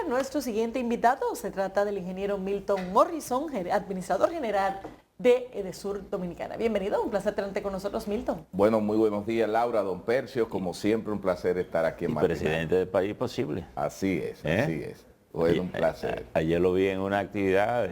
nuestro siguiente invitado. Se trata del ingeniero Milton Morrison, administrador general de Edesur Dominicana. Bienvenido, un placer tenerte con nosotros, Milton. Bueno, muy buenos días, Laura, don Percio. Como siempre, un placer estar aquí en Matinal. Presidente del país posible. Así es, así es. Bueno, un placer. Ayer lo vi en una actividad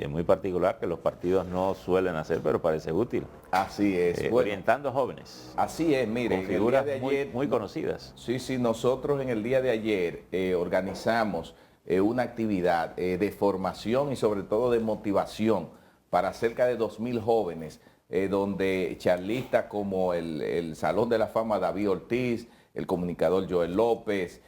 muy particular que los partidos no suelen hacer, pero parece útil. Así es. Bueno, orientando a jóvenes. Así es, miren. Con figuras de ayer, muy conocidas. Sí, nosotros en el día de ayer organizamos una actividad de formación y sobre todo de motivación para cerca de 2.000 jóvenes, donde charlistas como el Salón de la Fama David Ortiz, el comunicador Joel López,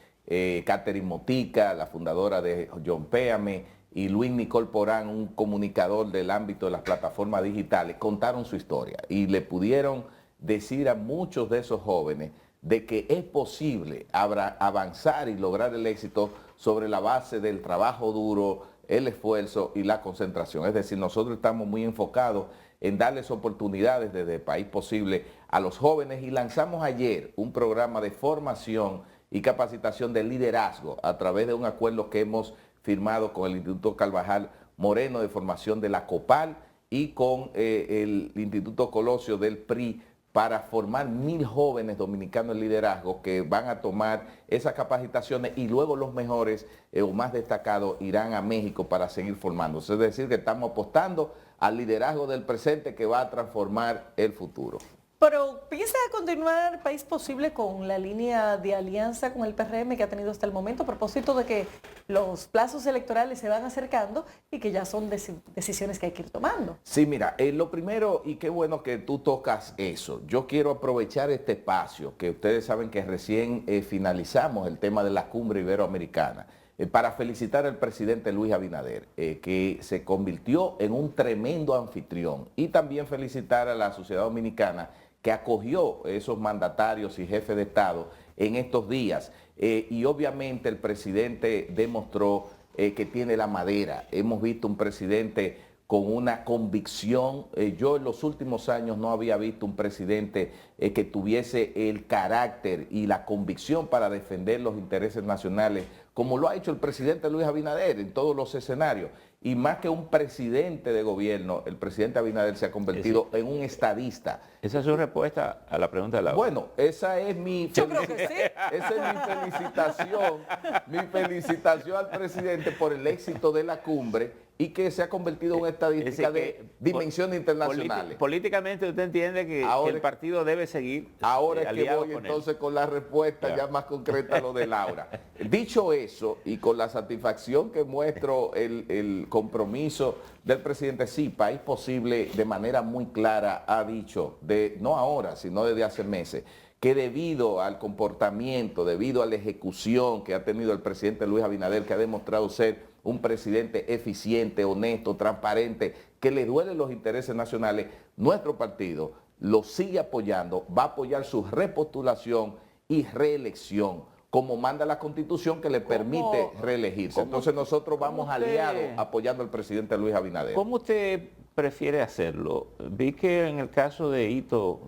Catherine Motica, la fundadora de John Péame, y Luis Nicol Porán, un comunicador del ámbito de las plataformas digitales, contaron su historia y le pudieron decir a muchos de esos jóvenes de que es posible avanzar y lograr el éxito sobre la base del trabajo duro, el esfuerzo y la concentración. Es decir, nosotros estamos muy enfocados en darles oportunidades desde el País Posible a los jóvenes y lanzamos ayer un programa de formación y capacitación de liderazgo a través de un acuerdo que hemos firmado con el Instituto Carvajal Moreno de formación de la COPAL y con el Instituto Colosio del PRI para formar 1.000 jóvenes dominicanos en liderazgo que van a tomar esas capacitaciones y luego los mejores o más destacados irán a México para seguir formándose. Es decir, que estamos apostando al liderazgo del presente que va a transformar el futuro. Pero ¿piensa continuar País Posible con la línea de alianza con el PRM que ha tenido hasta el momento a propósito de que los plazos electorales se van acercando y que ya son decisiones que hay que ir tomando? Sí, mira, lo primero, y qué bueno que tú tocas eso, yo quiero aprovechar este espacio, que ustedes saben que recién finalizamos el tema de la cumbre iberoamericana, para felicitar al presidente Luis Abinader, que se convirtió en un tremendo anfitrión, y también felicitar a la sociedad dominicana que acogió esos mandatarios y jefes de Estado en estos días. Y obviamente el presidente demostró que tiene la madera. Hemos visto un presidente con una convicción. Yo en los últimos años no había visto un presidente que tuviese el carácter y la convicción para defender los intereses nacionales, como lo ha hecho el presidente Luis Abinader en todos los escenarios. Y más que un presidente de gobierno, el presidente Abinader se ha convertido en un estadista. ¿Esa es su respuesta a la pregunta de la... Bueno, esa es mi... Yo creo que sí. Esa es mi felicitación al presidente por el éxito de la cumbre y que se ha convertido en una estadística de dimensiones internacionales. Políticamente usted entiende que el partido debe seguir ahora es que voy entonces con la respuesta ya más concreta a lo de Laura. Dicho eso, y con la satisfacción que muestro el compromiso del presidente, sí, País Posible de manera muy clara ha dicho, no ahora, sino desde hace meses, que debido al comportamiento, debido a la ejecución que ha tenido el presidente Luis Abinader, que ha demostrado ser un presidente eficiente, honesto, transparente, que le duelen los intereses nacionales, nuestro partido lo sigue apoyando, va a apoyar su repostulación y reelección, como manda la Constitución que le permite reelegirse. Entonces nosotros vamos aliados apoyando al presidente Luis Abinader. ¿Cómo usted prefiere hacerlo? Vi que en el caso de Hito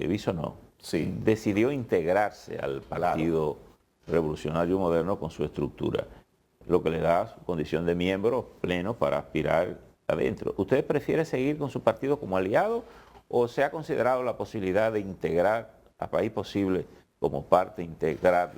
Bisonó, sí, decidió integrarse al Partido Revolucionario Moderno con su estructura, lo que le da su condición de miembro pleno para aspirar adentro. ¿Usted prefiere seguir con su partido como aliado o se ha considerado la posibilidad de integrar a País Posible como parte integral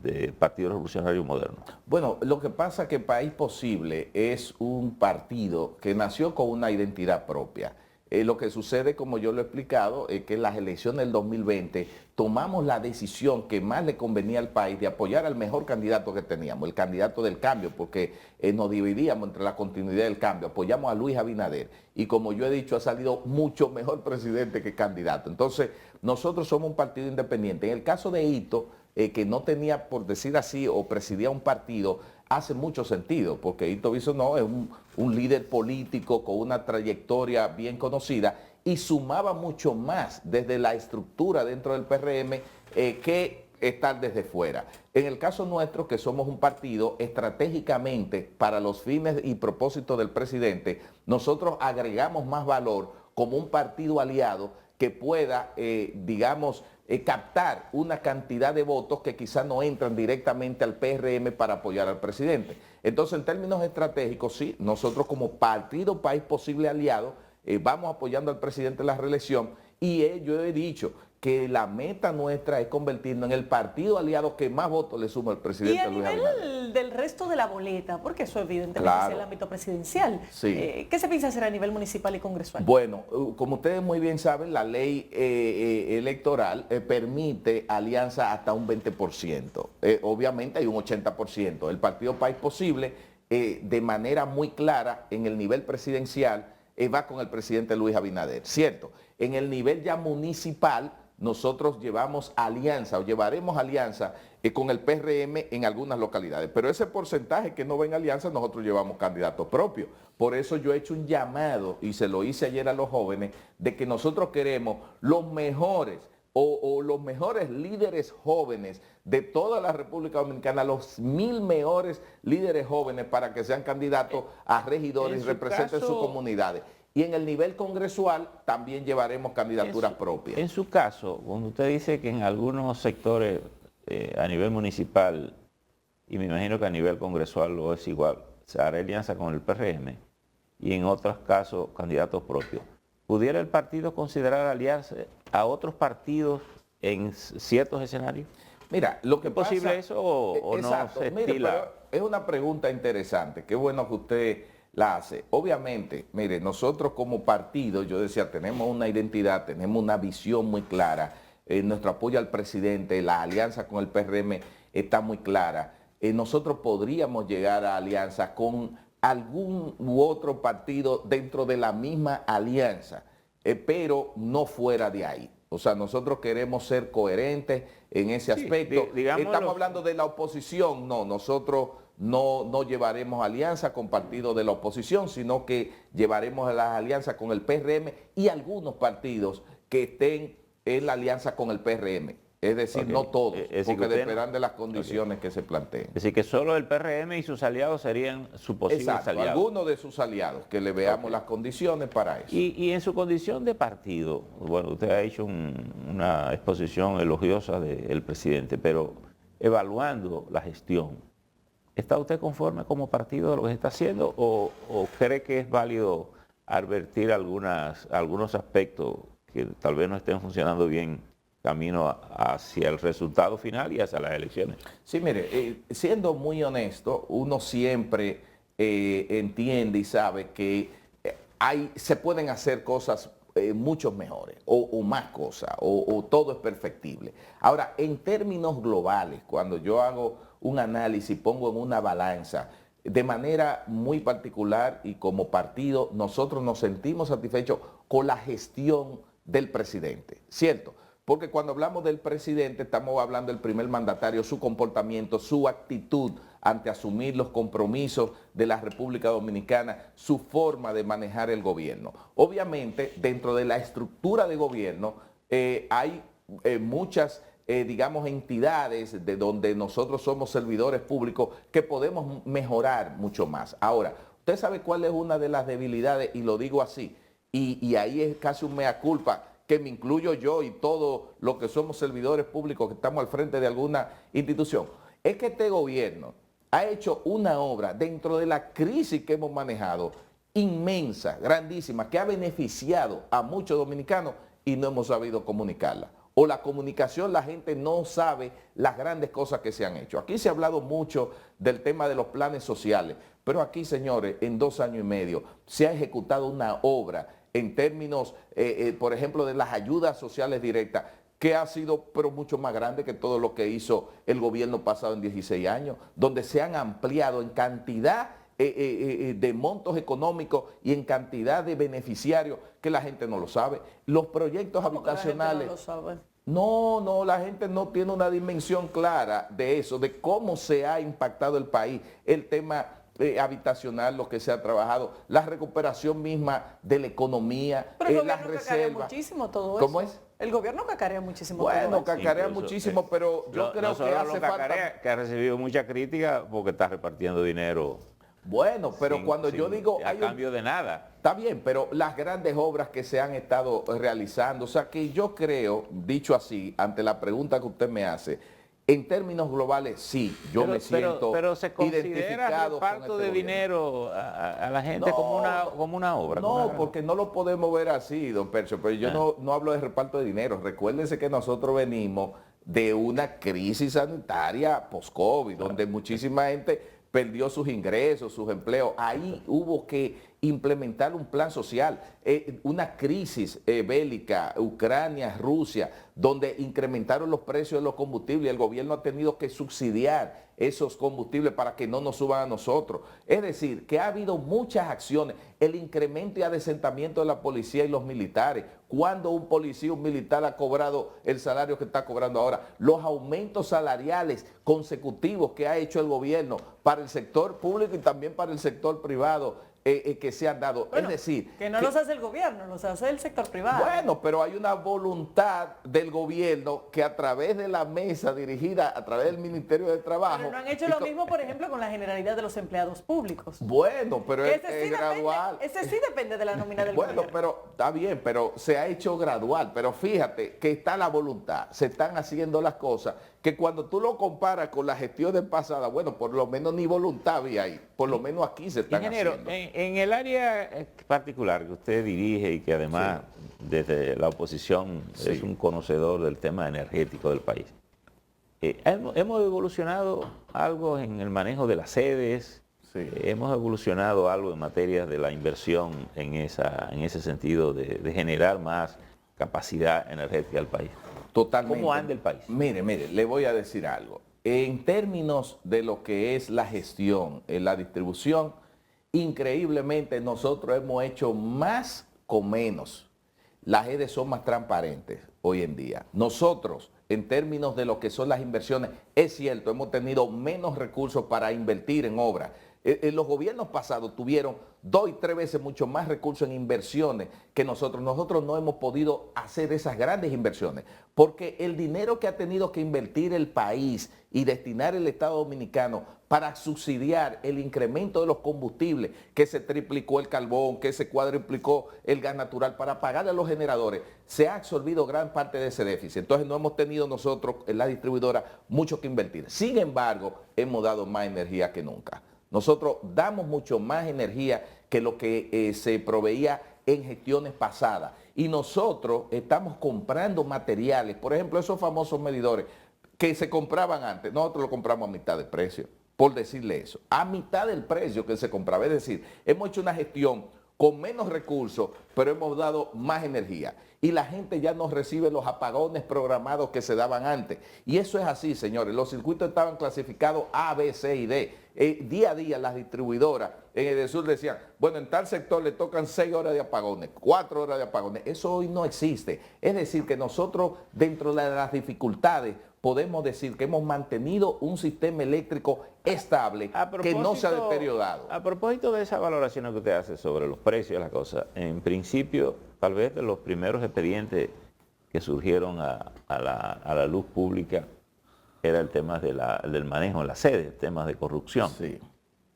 del Partido Revolucionario Moderno? Bueno, lo que pasa es que País Posible es un partido que nació con una identidad propia. Lo que sucede, como yo lo he explicado, es que en las elecciones del 2020 tomamos la decisión que más le convenía al país de apoyar al mejor candidato que teníamos, el candidato del cambio, porque nos dividíamos entre la continuidad del cambio. Apoyamos a Luis Abinader y, como yo he dicho, ha salido mucho mejor presidente que candidato. Entonces, nosotros somos un partido independiente. En el caso de Hito, que no tenía, por decir así, o presidía un partido, hace mucho sentido, porque Hito Bisonó es un líder político con una trayectoria bien conocida y sumaba mucho más desde la estructura dentro del PRM que estar desde fuera. En el caso nuestro, que somos un partido estratégicamente para los fines y propósitos del presidente, nosotros agregamos más valor como un partido aliado que pueda, digamos, captar una cantidad de votos que quizás no entran directamente al PRM para apoyar al presidente. Entonces, en términos estratégicos, sí, nosotros como partido País Posible aliado, vamos apoyando al presidente en la reelección y yo he dicho que la meta nuestra es convertirnos en el partido aliado que más votos le suma al presidente Luis Abinader. Y a nivel del resto de la boleta, porque eso evidentemente Claro. es el ámbito presidencial, Sí. ¿qué se piensa hacer a nivel municipal y congresual? Bueno, como ustedes muy bien saben, la ley electoral permite alianza hasta un 20%. Obviamente hay un 80%. El partido País Posible, de manera muy clara, en el nivel presidencial, va con el presidente Luis Abinader, ¿cierto? En el nivel ya municipal, nosotros llevamos alianza o llevaremos alianza con el PRM en algunas localidades, pero ese porcentaje que no va en alianza, nosotros llevamos candidatos propios. Por eso yo he hecho un llamado, y se lo hice ayer a los jóvenes, de que nosotros queremos los mejores o los mejores líderes jóvenes de toda la República Dominicana, los 1000 mejores líderes jóvenes para que sean candidatos a regidores y representen sus comunidades. Y en el nivel congresual también llevaremos candidaturas propias. En su caso, cuando usted dice que en algunos sectores a nivel municipal, y me imagino que a nivel congresual lo es igual, se hará alianza con el PRM, y en otros casos candidatos propios, ¿pudiera el partido considerar aliarse a otros partidos en ciertos escenarios? Mira, lo que ¿Es posible eso o no se mire, estila? pero es una pregunta interesante, qué bueno que usted la hace. Obviamente, mire, nosotros como partido, yo decía, tenemos una identidad, tenemos una visión muy clara, nuestro apoyo al presidente, la alianza con el PRM está muy clara. Nosotros podríamos llegar a alianza con algún u otro partido dentro de la misma alianza, pero no fuera de ahí. O sea, nosotros queremos ser coherentes en ese aspecto. Estamos hablando de la oposición, no, nosotros no llevaremos alianza con partidos de la oposición, sino que llevaremos las alianzas con el PRM y algunos partidos que estén en la alianza con el PRM. Es decir, no todos, porque dependerán de las condiciones que se planteen. Es decir, que solo el PRM y sus aliados serían sus posibles aliados. Algunos de sus aliados, que le veamos las condiciones para eso. Y en su condición de partido, bueno, usted ha hecho una exposición elogiosa del presidente, pero evaluando la gestión, ¿está usted conforme como partido de lo que se está haciendo o cree que es válido advertir algunos aspectos que tal vez no estén funcionando bien camino hacia el resultado final y hacia las elecciones? Sí, mire, siendo muy honesto, uno siempre entiende y sabe que se pueden hacer cosas mucho mejores o más cosas o todo es perfectible. Ahora, en términos globales, cuando yo hago un análisis, pongo en una balanza, de manera muy particular y como partido, nosotros nos sentimos satisfechos con la gestión del presidente, ¿cierto? Porque cuando hablamos del presidente estamos hablando del primer mandatario, su comportamiento, su actitud ante asumir los compromisos de la República Dominicana, su forma de manejar el gobierno. Obviamente, dentro de la estructura de gobierno hay muchas, digamos, entidades de donde nosotros somos servidores públicos que podemos mejorar mucho más. Ahora, usted sabe cuál es una de las debilidades, y lo digo así, y ahí es casi un mea culpa, que me incluyo yo y todos los que somos servidores públicos que estamos al frente de alguna institución, es que este gobierno ha hecho una obra dentro de la crisis que hemos manejado, inmensa, grandísima, que ha beneficiado a muchos dominicanos y no hemos sabido comunicarla. O la comunicación, la gente no sabe las grandes cosas que se han hecho. Aquí se ha hablado mucho del tema de los planes sociales, pero aquí, señores, en 2 años y medio se ha ejecutado una obra en términos, por ejemplo, de las ayudas sociales directas, que ha sido pero mucho más grande que todo lo que hizo el gobierno pasado en 16 años, donde se han ampliado en cantidad de montos económicos y en cantidad de beneficiarios que la gente no lo sabe. Los proyectos habitacionales... No, la gente no tiene una dimensión clara de eso, de cómo se ha impactado el país, el tema habitacional, lo que se ha trabajado, la recuperación misma de la economía, las reservas. Muchísimo todo ¿Cómo eso. es? El gobierno cacarea muchísimo. Bueno, cacarea muchísimo, pero yo creo que hace falta... que ha recibido mucha crítica porque está repartiendo dinero Bueno, pero cuando yo digo... A cambio de nada. Está bien, pero las grandes obras que se han estado realizando, o sea que yo creo, dicho así, ante la pregunta que usted me hace, en términos globales, sí, yo me siento pero se considera identificado reparto con de este dinero a la gente No, como una obra. No, porque no lo podemos ver así, don Percio, pero yo no hablo de reparto de dinero. Recuérdense que nosotros venimos de una crisis sanitaria post-COVID, donde muchísima gente perdió sus ingresos, sus empleos. Ahí hubo que implementar un plan social, una crisis bélica, Ucrania, Rusia, donde incrementaron los precios de los combustibles y el gobierno ha tenido que subsidiar esos combustibles para que no nos suban a nosotros. Es decir, que ha habido muchas acciones, el incremento y adesentamiento de la policía y los militares, cuando un policía, un militar ha cobrado el salario que está cobrando ahora, los aumentos salariales consecutivos que ha hecho el gobierno para el sector público y también para el sector privado, que se han dado. Bueno, es decir... que no los hace el gobierno, los hace el sector privado. Bueno, pero hay una voluntad del gobierno que a través de la mesa dirigida, a través del Ministerio de Trabajo... Pero no han hecho lo mismo, por ejemplo, con la Generalidad de los Empleados Públicos. Bueno, pero es sí gradual. Ese sí depende de la nómina del Bueno, gobierno. pero está bien, pero se ha hecho gradual. Pero fíjate que está la voluntad, se están haciendo las cosas, que cuando tú lo comparas con las gestiones pasadas, bueno, por lo menos ni voluntad había ahí. Por lo menos aquí se están Ingeniero, haciendo. en el área particular que usted dirige y que además desde la oposición es un conocedor del tema energético del país, hemos evolucionado algo en el manejo de las sedes, hemos evolucionado algo en materia de la inversión en ese sentido de generar más capacidad energética al país. Totalmente. ¿Cómo anda el país? Mire, le voy a decir algo. En términos de lo que es la gestión, la distribución, increíblemente nosotros hemos hecho más con menos. Las redes son más transparentes hoy en día. Nosotros, en términos de lo que son las inversiones, es cierto, hemos tenido menos recursos para invertir en obras. Los gobiernos pasados tuvieron 2 y 3 veces mucho más recursos en inversiones que nosotros. Nosotros no hemos podido hacer esas grandes inversiones porque el dinero que ha tenido que invertir el país y destinar el Estado Dominicano para subsidiar el incremento de los combustibles, que se triplicó el carbón, que se cuadruplicó el gas natural para pagarle a los generadores, se ha absorbido gran parte de ese déficit. Entonces no hemos tenido nosotros en la distribuidora mucho que invertir. Sin embargo, hemos dado más energía que nunca. Nosotros damos mucho más energía que lo que se proveía en gestiones pasadas. Y nosotros estamos comprando materiales, por ejemplo, esos famosos medidores que se compraban antes, nosotros lo compramos a mitad de precio, por decirle eso, a mitad del precio que se compraba. Es decir, hemos hecho una gestión con menos recursos, pero hemos dado más energía. Y la gente ya no recibe los apagones programados que se daban antes. Y eso es así, señores. Los circuitos estaban clasificados A, B, C y D. Día a día las distribuidoras en el sur decían, bueno, en tal sector le tocan 6 horas de apagones, 4 horas de apagones. Eso hoy no existe. Es decir, que nosotros, dentro de las dificultades, podemos decir que hemos mantenido un sistema eléctrico estable que no se ha deteriorado. A propósito de esa valoración que usted hace sobre los precios de las cosas, en principio, tal vez de los primeros expedientes que surgieron a la luz pública era el tema del manejo en la sede, temas de corrupción. Sí.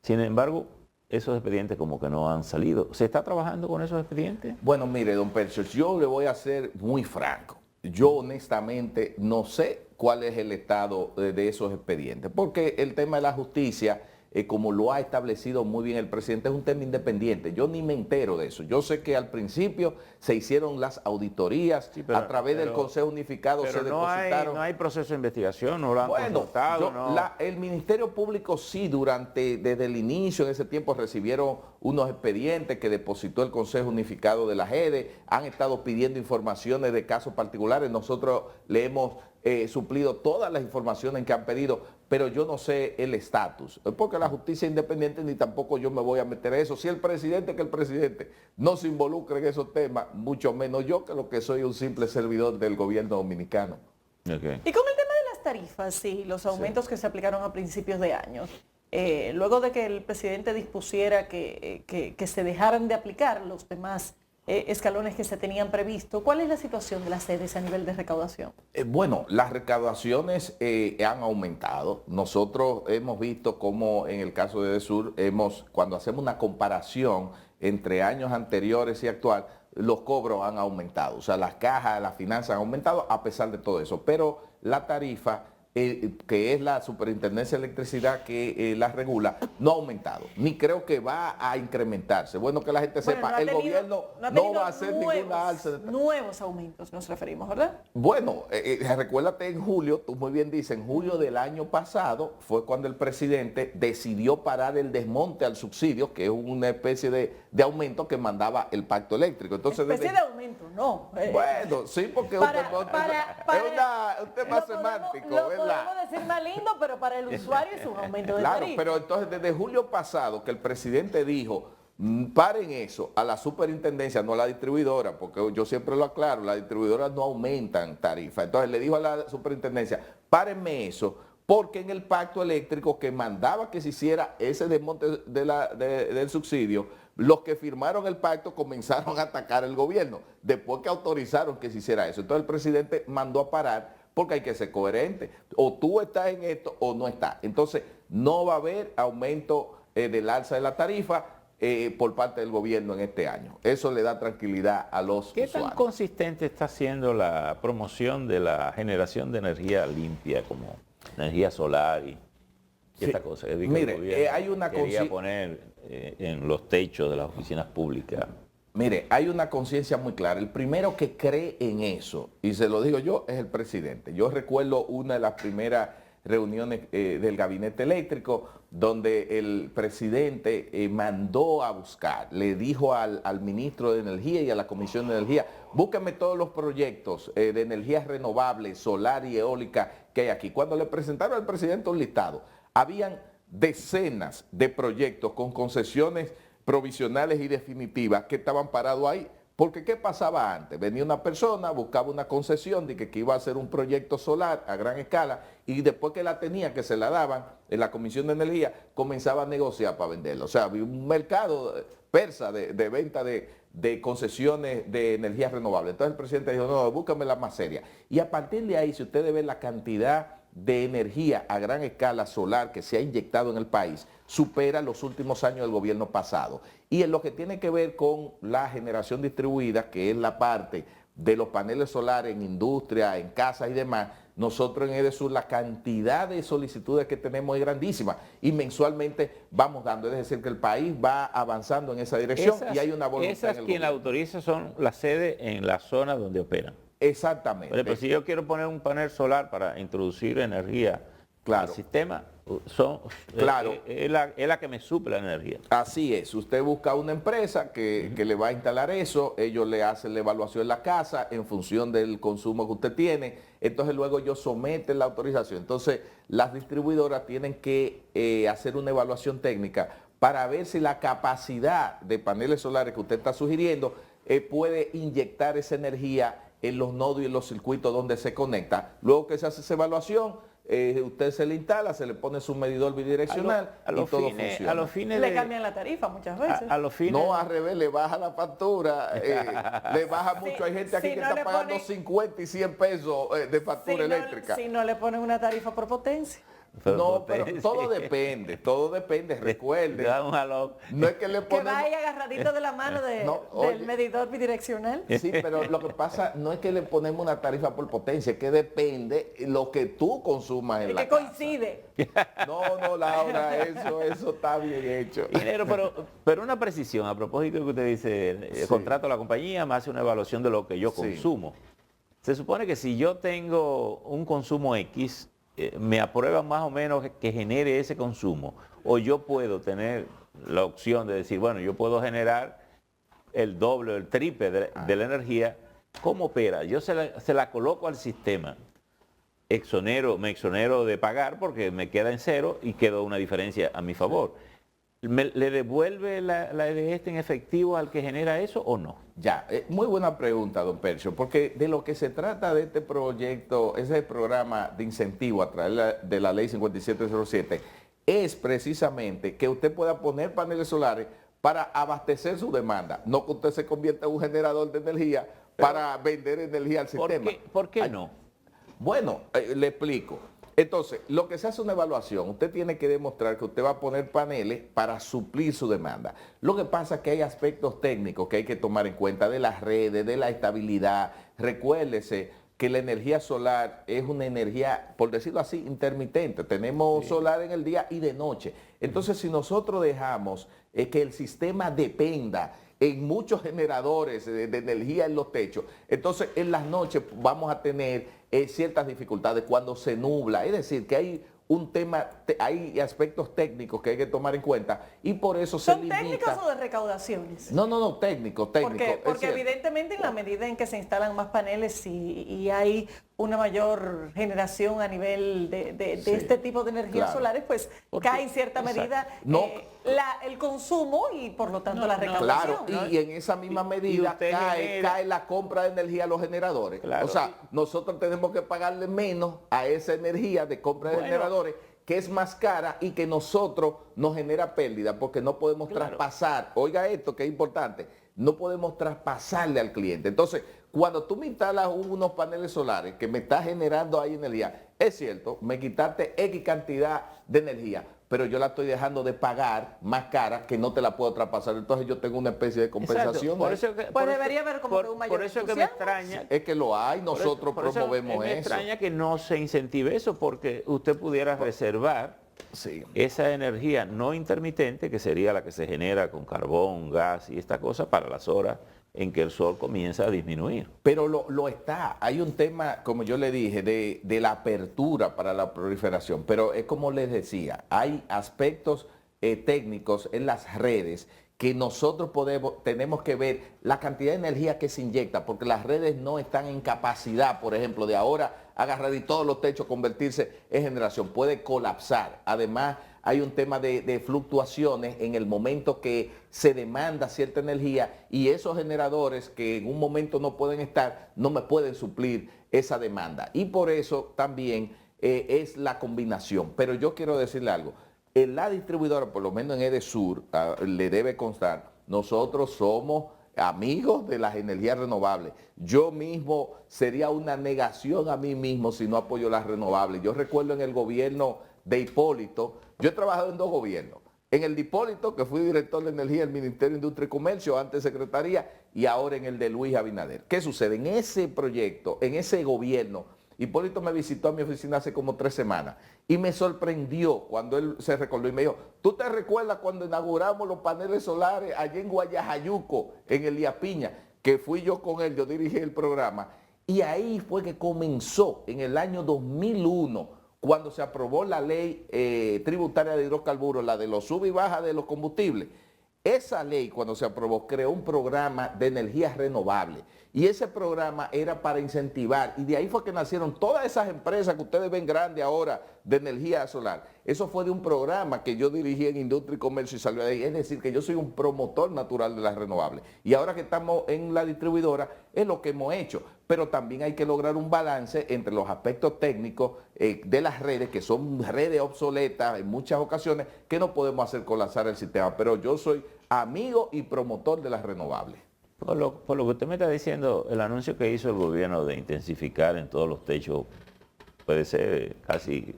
Sin embargo, esos expedientes como que no han salido. ¿Se está trabajando con esos expedientes? Bueno, mire, don Percio, yo le voy a ser muy franco. Yo honestamente no sé cuál es el estado de esos expedientes, porque el tema de la justicia, como lo ha establecido muy bien el presidente, es un tema independiente. Yo ni me entero de eso. Yo sé que al principio se hicieron las auditorías, a través del Consejo Unificado se depositaron. No hay proceso de investigación, no lo han consultado. El Ministerio Público sí, desde el inicio, en ese tiempo, recibieron unos expedientes que depositó el Consejo Unificado de la JEDE, han estado pidiendo informaciones de casos particulares. Nosotros le hemos suplido todas las informaciones que han pedido, pero yo no sé el estatus, porque la justicia es independiente ni tampoco yo me voy a meter a eso. Si el presidente no se involucra en esos temas, mucho menos yo, que lo que soy un simple servidor del gobierno dominicano. Okay. Y con el tema de las tarifas y los aumentos que se aplicaron a principios de años, luego de que el presidente dispusiera que se dejaran de aplicar los demás escalones que se tenían previsto. ¿Cuál es la situación de las sedes a nivel de recaudación? Bueno, las recaudaciones han aumentado. Nosotros hemos visto cómo en el caso de EDESUR, cuando hacemos una comparación entre años anteriores y actual, los cobros han aumentado. O sea, las cajas, las finanzas han aumentado a pesar de todo eso. Pero la tarifa, que es la Superintendencia de Electricidad que la regula, no ha aumentado, ni creo que va a incrementarse. Bueno, que la gente sepa, el gobierno no va a hacer ninguna alza. Nuevos aumentos nos referimos, ¿verdad? Bueno, recuérdate en julio, tú muy bien dices, en julio del año pasado fue cuando el presidente decidió parar el desmonte al subsidio, que es una especie de aumento que mandaba el pacto eléctrico. Entonces, especie de aumento, no. Bueno, sí, porque es un tema semántico, ¿verdad? Podemos decir más lindo, pero para el usuario es un aumento de Claro, tarifa. pero entonces desde julio pasado que el presidente dijo, paren eso a la superintendencia, no a la distribuidora, porque yo siempre lo aclaro, las distribuidoras no aumentan tarifas. Entonces le dijo a la superintendencia, párenme eso, porque en el pacto eléctrico que mandaba que se hiciera ese desmonte del subsidio, los que firmaron el pacto comenzaron a atacar al gobierno, después que autorizaron que se hiciera eso. Entonces el presidente mandó a parar, porque hay que ser coherente. O tú estás en esto o no estás. Entonces, no va a haber aumento del alza de la tarifa por parte del gobierno en este año. Eso le da tranquilidad a los usuarios. ¿Qué tan consistente está siendo la promoción de la generación de energía limpia, como energía solar y esta cosa que dice el gobierno hay una quería poner en los techos de las oficinas públicas? Mire, hay una conciencia muy clara. El primero que cree en eso, y se lo digo yo, es el presidente. Yo recuerdo una de las primeras reuniones del gabinete eléctrico donde el presidente mandó a buscar, le dijo al ministro de Energía y a la Comisión de Energía, búsquenme todos los proyectos de energías renovables, solar y eólica que hay aquí. Cuando le presentaron al presidente un listado, habían decenas de proyectos con concesiones provisionales y definitivas que estaban parados ahí. Porque ¿qué pasaba antes? Venía una persona, buscaba una concesión de que iba a hacer un proyecto solar a gran escala y después que la tenía, que se la daban en la Comisión de Energía, comenzaba a negociar para venderlo. O sea, había un mercado persa de venta de concesiones de energías renovables. Entonces el presidente dijo, no, búscame la más seria. Y a partir de ahí, si ustedes ven la cantidad de energía a gran escala solar que se ha inyectado en el país, supera los últimos años del gobierno pasado. Y en lo que tiene que ver con la generación distribuida, que es la parte de los paneles solares en industria, en casas y demás, nosotros en EDESUR la cantidad de solicitudes que tenemos es grandísima y mensualmente vamos dando, es decir, que el país va avanzando en esa dirección y hay una voluntad esas en el quien la gobierno. autoriza son las sedes en la zona donde operan. Exactamente. Pero si yo quiero poner un panel solar para introducir energía al sistema, Claro. Es la que me suple la energía. Así es, usted busca una empresa que le va a instalar eso, ellos le hacen la evaluación en la casa en función del consumo que usted tiene, entonces luego ellos someten la autorización. Entonces las distribuidoras tienen que hacer una evaluación técnica para ver si la capacidad de paneles solares que usted está sugiriendo puede inyectar esa energía en los nodos y en los circuitos donde se conecta. Luego que se hace esa evaluación, usted se le instala, se le pone su medidor bidireccional y todo funciona. A los fines le cambian la tarifa muchas veces. A los fines, no, al revés, le baja la factura, le baja mucho. Hay gente aquí que está pagando 50 y 100 pesos de factura eléctrica. Si no le ponen una tarifa por potencia. No, pero todo depende, recuerde. No es que le ponemos... Que vaya agarradito de la mano del medidor bidireccional. Sí, pero lo que pasa no es que le ponemos una tarifa por potencia, es que depende lo que tú consumas en la casa. Que coincide. No, Laura, eso está bien hecho. Ingeniero, pero una precisión, a propósito de que usted dice, contrato a la compañía, me hace una evaluación de lo que yo consumo. Se supone que si yo tengo un consumo X, me aprueban más o menos que genere ese consumo, o yo puedo tener la opción de decir, bueno, yo puedo generar el doble o el triple de la energía. ¿Cómo opera? Yo se la coloco al sistema, me exonero de pagar porque me queda en cero y quedó una diferencia a mi favor. ¿Le devuelve la en efectivo al que genera eso o no? Ya, muy buena pregunta, don Percio, porque de lo que se trata de este proyecto, ese programa de incentivo a través de la ley 5707, es precisamente que usted pueda poner paneles solares para abastecer su demanda. No que usted se convierta en un generador de energía para vender energía al sistema. ¿Por qué no? Bueno, le explico. Entonces, lo que se hace una evaluación, usted tiene que demostrar que usted va a poner paneles para suplir su demanda. Lo que pasa es que hay aspectos técnicos que hay que tomar en cuenta de las redes, de la estabilidad. Recuérdese que la energía solar es una energía, por decirlo así, intermitente. Tenemos solar en el día y de noche. Entonces, si nosotros dejamos que el sistema dependa en muchos generadores de energía en los techos, entonces en las noches vamos a tener ciertas dificultades cuando se nubla. Es decir, que hay un tema, hay aspectos técnicos que hay que tomar en cuenta y por eso se limita. ¿Son técnicos o de recaudaciones? No, técnicos. Porque evidentemente en la medida en que se instalan más paneles y hay una mayor generación a nivel de este tipo de energías solares, pues cae en cierta medida el consumo y por lo tanto la recaudación. Claro, y en esa misma medida cae la compra de energía a los generadores. Claro. O sea, nosotros tenemos que pagarle menos a esa energía de compra de generadores, que es más cara y que nosotros nos genera pérdida porque no podemos traspasar. Oiga esto que es importante, no podemos traspasarle al cliente. Entonces, cuando tú me instalas unos paneles solares que me está generando ahí energía, es cierto, me quitaste X cantidad de energía, pero yo la estoy dejando de pagar más cara que no te la puedo traspasar. Entonces yo tengo una especie de compensación. Por eso debería haber como un mayor por eso que me extraña. Es que lo hay, nosotros promovemos eso. Me extraña que no se incentive eso porque usted pudiera reservar esa energía no intermitente, que sería la que se genera con carbón, gas y esta cosa, para las horas en que el sol comienza a disminuir. Pero lo está. Hay un tema, como yo le dije, de la apertura para la proliferación. Pero es como les decía, hay aspectos técnicos en las redes que nosotros tenemos que ver la cantidad de energía que se inyecta, porque las redes no están en capacidad, por ejemplo, de ahora agarrar y todos los techos convertirse en generación. Puede colapsar. Además, hay un tema de fluctuaciones en el momento que se demanda cierta energía y esos generadores que en un momento no pueden estar, no me pueden suplir esa demanda. Y por eso también es la combinación. Pero yo quiero decirle algo. En la distribuidora, por lo menos en Edesur, le debe constar, nosotros somos amigos de las energías renovables. Yo mismo sería una negación a mí mismo si no apoyo las renovables. Yo recuerdo en el gobierno de Hipólito, yo he trabajado en dos gobiernos. En el de Hipólito, que fui director de energía del Ministerio de Industria y Comercio, antes secretaría, y ahora en el de Luis Abinader. ¿Qué sucede? En ese proyecto, en ese gobierno, Hipólito me visitó a mi oficina hace como 3 semanas y me sorprendió cuando él se recordó y me dijo, ¿tú te recuerdas cuando inauguramos los paneles solares allá en Guayajayuco, en Elías Piña? Que fui yo con él, yo dirigí el programa. Y ahí fue que comenzó en el año 2001, cuando se aprobó la ley tributaria de hidrocarburos, la de los sub y baja de los combustibles. Esa ley, cuando se aprobó, creó un programa de energías renovables. Y ese programa era para incentivar, y de ahí fue que nacieron todas esas empresas que ustedes ven grandes ahora de energía solar. Eso fue de un programa que yo dirigí en Industria y Comercio y salió de ahí. Es decir, que yo soy un promotor natural de las renovables. Y ahora que estamos en la distribuidora, es lo que hemos hecho. Pero también hay que lograr un balance entre los aspectos técnicos de las redes, que son redes obsoletas en muchas ocasiones, que no podemos hacer colapsar el sistema. Pero yo soy amigo y promotor de las renovables. Por lo que usted me está diciendo, el anuncio que hizo el gobierno de intensificar en todos los techos puede ser casi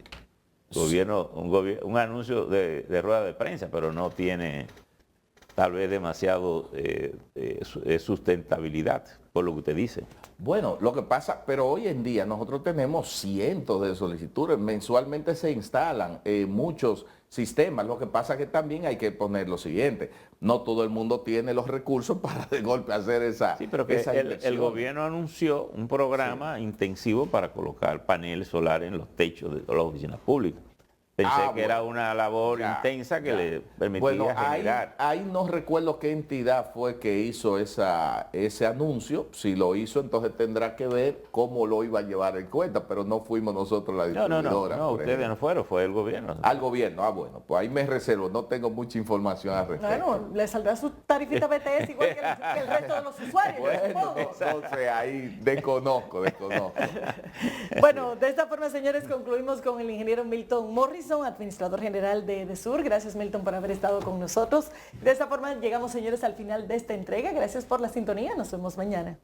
un anuncio de rueda de prensa, pero no tiene tal vez demasiado sustentabilidad, por lo que usted dice. Bueno, lo que pasa, pero hoy en día nosotros tenemos cientos de solicitudes, mensualmente se instalan muchos sistemas. Lo que pasa es que también hay que poner lo siguiente, no todo el mundo tiene los recursos para de golpe hacer esa Sí, pero que el gobierno anunció un programa intensivo para colocar paneles solares en los techos de todas las oficinas públicas. Pensé que era una labor intensa que le permitía generar. Ahí no recuerdo qué entidad fue que hizo ese anuncio. Si lo hizo, entonces tendrá que ver cómo lo iba a llevar en cuenta, pero no fuimos nosotros la distribuidora. No, ustedes no fueron, fue el gobierno. Al gobierno, bueno, pues ahí me reservo, no tengo mucha información al respecto. Bueno, le saldrá su tarifita BTS igual que el resto de los usuarios, bueno, entonces ahí desconozco. Bueno, de esta forma, señores, concluimos con el ingeniero Milton Morris. Robinson, administrador general de EDESUR. Gracias, Milton, por haber estado con nosotros. De esta forma llegamos, señores, al final de esta entrega. Gracias por la sintonía. Nos vemos mañana.